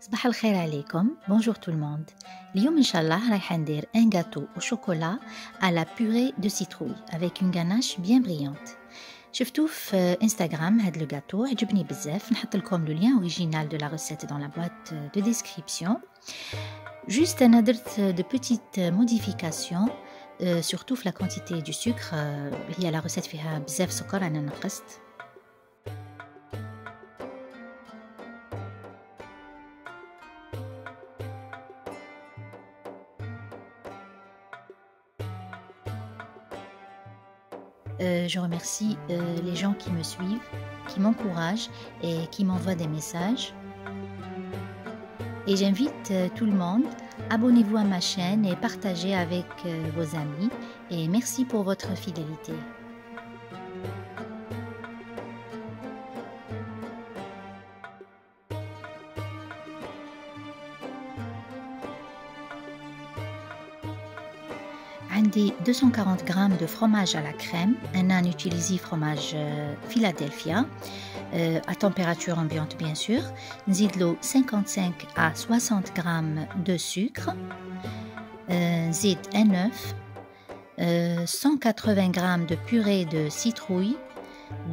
صباح الخير عليكم. Bonjour tout le monde. اليوم إن شاء الله رايحة ندير un gâteau au chocolat à la purée de citrouille avec une ganache bien brillante. شفتوه في انستغرام هاد لو gâteau عجبني بزاف. نحط لكم le lien original de la recette dans la boîte de description. Juste أنا درت de petites modifications surtout في la quantité du sucre. هي la recette فيها بزاف سكر أنا نقصت. Je remercie les gens qui me suivent, qui m'encouragent et qui m'envoient des messages. Et j'invite tout le monde, abonnez-vous à ma chaîne et partagez avec vos amis. Et merci pour votre fidélité. عندي 240 grammes de fromage à la crème. أنا نوتيليزي fromage Philadelphia à température ambiante bien sûr. نزيد له 55 à 60 grammes de sucre. نزيد un œuf, 180 grammes de purée de citrouille,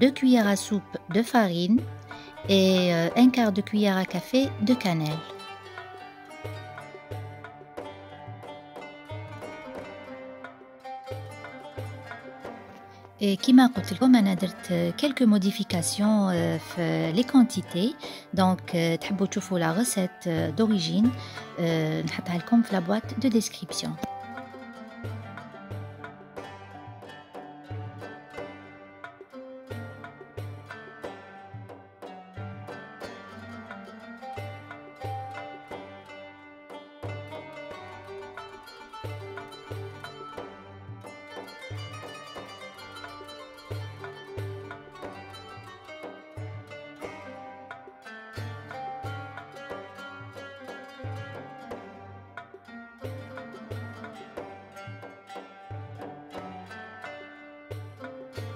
2 cuillères à soupe de farine et un quart de cuillère à café de cannelle. Et كما قلت لكم أنا درت quelques modifications في les quantités. Donc تحبوا تشوفوا la recette d'origine نحطها لكم في la boîte de description.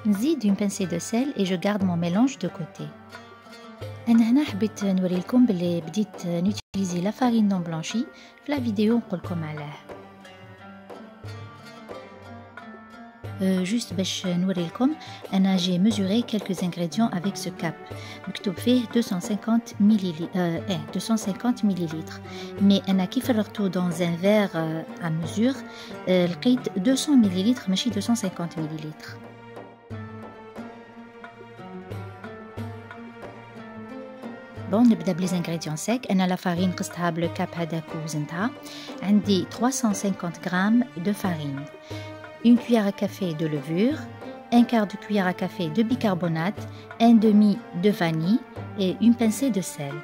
نزيد une pincée de sel et je garde mon mélange de côté. أنا هنا حبيت نوري لكم بلي بديت نوتيليزي لا فارين نون بلانشي في لا فيديو نقول لكم علاه. juste باش نوري لكم أنا j'ai mesuré quelques ingrédients avec ce cap. مكتوب فيه 250 millilitres. mais أنا كي فرغتو dans un verre à mesure لقيت 200 millilitres ماشي 250 millilitres. Bon, نبدا بلي ingrédients secs. أنا لا فارين قستها بلو كاب هذاك ووزنتها. عندي 350 grammes de farine, une cuillère à café de levure, un quart de cuillère à café de bicarbonate, un demi de vanille et une pincée de sel.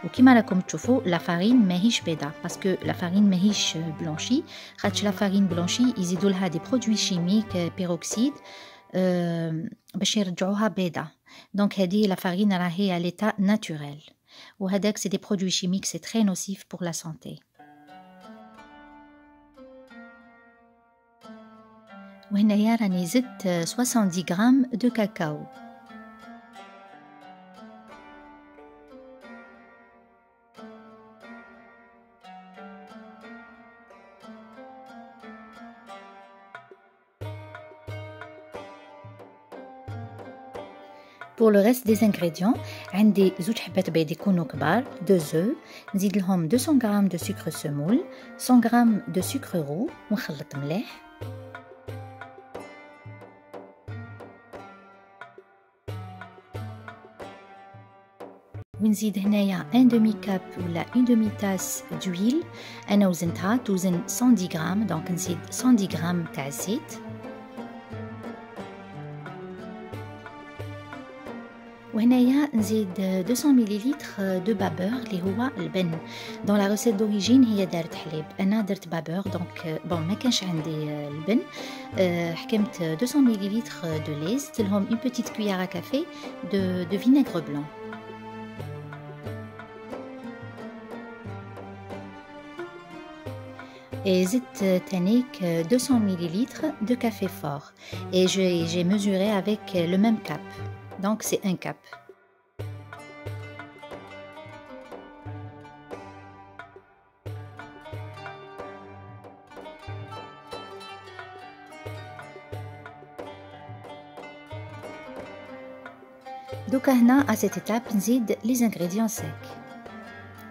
وكما راكم تشوفوا لا فارين ماهيش بيضة باسكو لا فارين ماهيش بلونشي. خاطش لا فارين بلونشي يزيدوا لها دي برودوي شيميك بيروكسيد باش يرجعوها بيضة. دونك هذه لا فارين راهي على l'état naturel. وهذاك c'est des produits chimiques, c'est très nocif pour la santé. وهنايا راني زدت 70 grammes de cacao. Pour le reste des ingrédients, عندي زوج حبات بيض يكونوا كبار, 2 œufs, نزيد لهم 200 grammes de sucre semoule, 100 grammes de sucre roux ونخلط مليح. ونزيد هنايا un demi cup ولا une demi tasse d'huile. أنا وزنتها توزن 110 grammes, donc نزيد 110 grammes تاع الزيت. وهنايا نزيد 200 millilitres de babeur اللي هو اللبن. dans la recette d'origine هي دارت حليب, أنا درت babeur donc bon ما كانش عندي اللبن. حكمت 200 millilitres de lait, زدت لهم une petite cuillère à café de vinaigre blanc. Et زدت تانيك 200 millilitres de café fort et j'ai mesuré avec le même cap. Donc c'est un cap. دوكا هنا à cette étape نزيد les ingrédients secs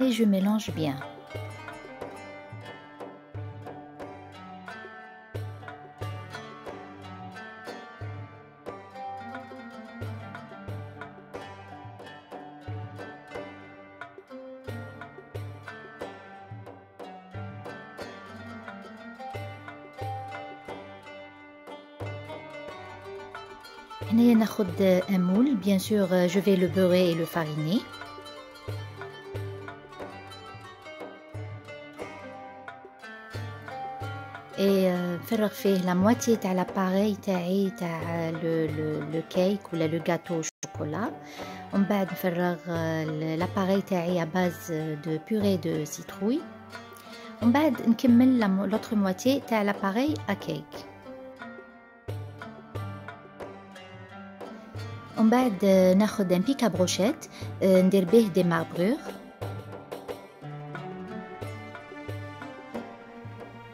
et je mélange bien. هنايا ناخد un moule, bien sûr je vais le beurrer et le fariner. Et نفرغ فيه la moitié تاع l'appareil تاعي تاع le cake ولا le gâteau au chocolat. ومن بعد نفرغ l'appareil تاعي à base de purée de citrouille. ومن بعد نكمل l'autre moitié تاع l'appareil à cake. ومن بعد ناخد un pic à brochette ندير به des marbrures.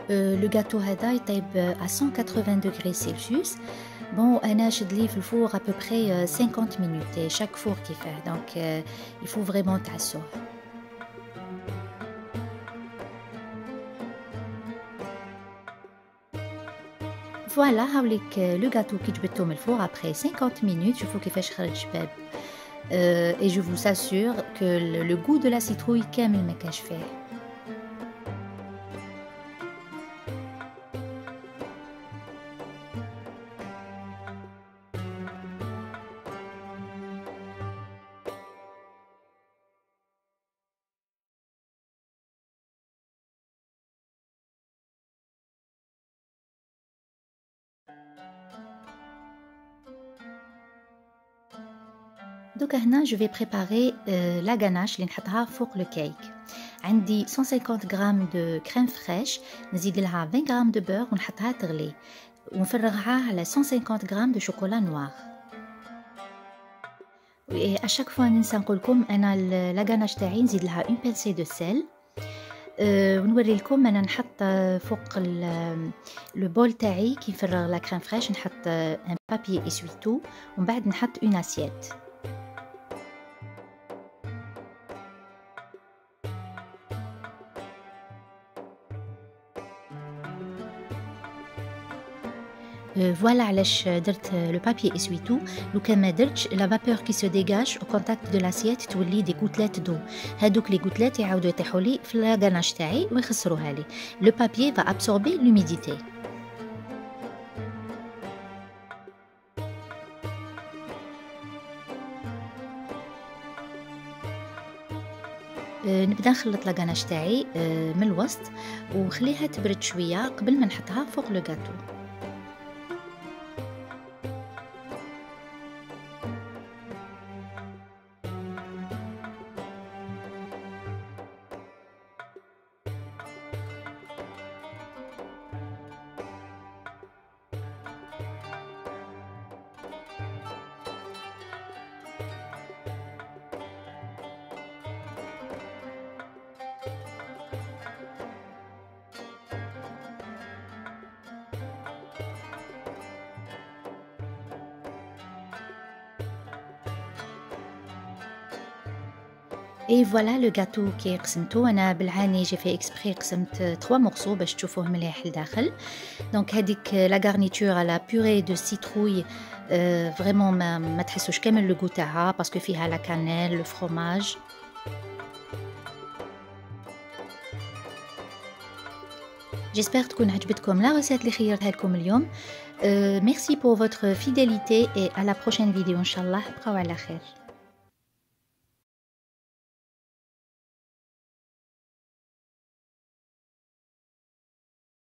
Le gâteau هذا يطيب à 180 degrés Celsius. Bon, أنا شد ليه في الفور à peu près 50 minutes et chaque four كيفاه. Donc il faut vraiment تعسوه. Voilà, هاوليك لو gâteau كي جبدته من الفور après 50 minutes. شوفوا كيفاش خرج شباب. Et je vous assure que le goût de la citrouille كامل ما كاش فيه. دوكا هنا je vais préparer la ganache اللي نحطها فوق لو كيك. عندي 150 غرام دو كريم فريش، نزيد لها 20 غرام دو بور ونحطها تغلي ونفرغها على 150 غرام دو شوكولا نوار. و اشاك فوا ننسى نقولكم انا لا غاناش تاعي نزيد لها اون بينسي دو سيل. ونوري لكم انا نحط فوق لو بول تاعي كي نفرغ لا كريم فريش نحط ان بابي اسويتو ومن بعد نحط اون اسيت. Voilà علاش درت لو بابي اسويتو. لو كان ما درتش لا فابور كي سو ديغاج او كونتاكت دو لاسيت تولي دي غوتلات دو. هادوك لي غوتلات يعاودوا يطيحوا لي في لا غاناش تاعي ويخسروها لي. لو بابي va absorber l'humidité. نبدا نخلط لا غاناش تاعي من الوسط ونخليها تبرد شويه قبل ما نحطها فوق لو غاتو. Et voilà le gâteau كي قسمته. انا بالعاني جي في اكسبري قسمت 3 مورسو باش تشوفوه مليح لداخل. دونك هذيك لا غارنيتور على بوري دو سيتروي فريمون ما تحسوش كامل لو غو تاعها باسكو فيها لا كانيل لو فروماج. جيسبر تكون عجبتكم لا ريسيت اللي خيرتها لكم اليوم. ميرسي بور فوتر فيدélité et à la prochaine vidéo ان شاء الله. بقاو على خير.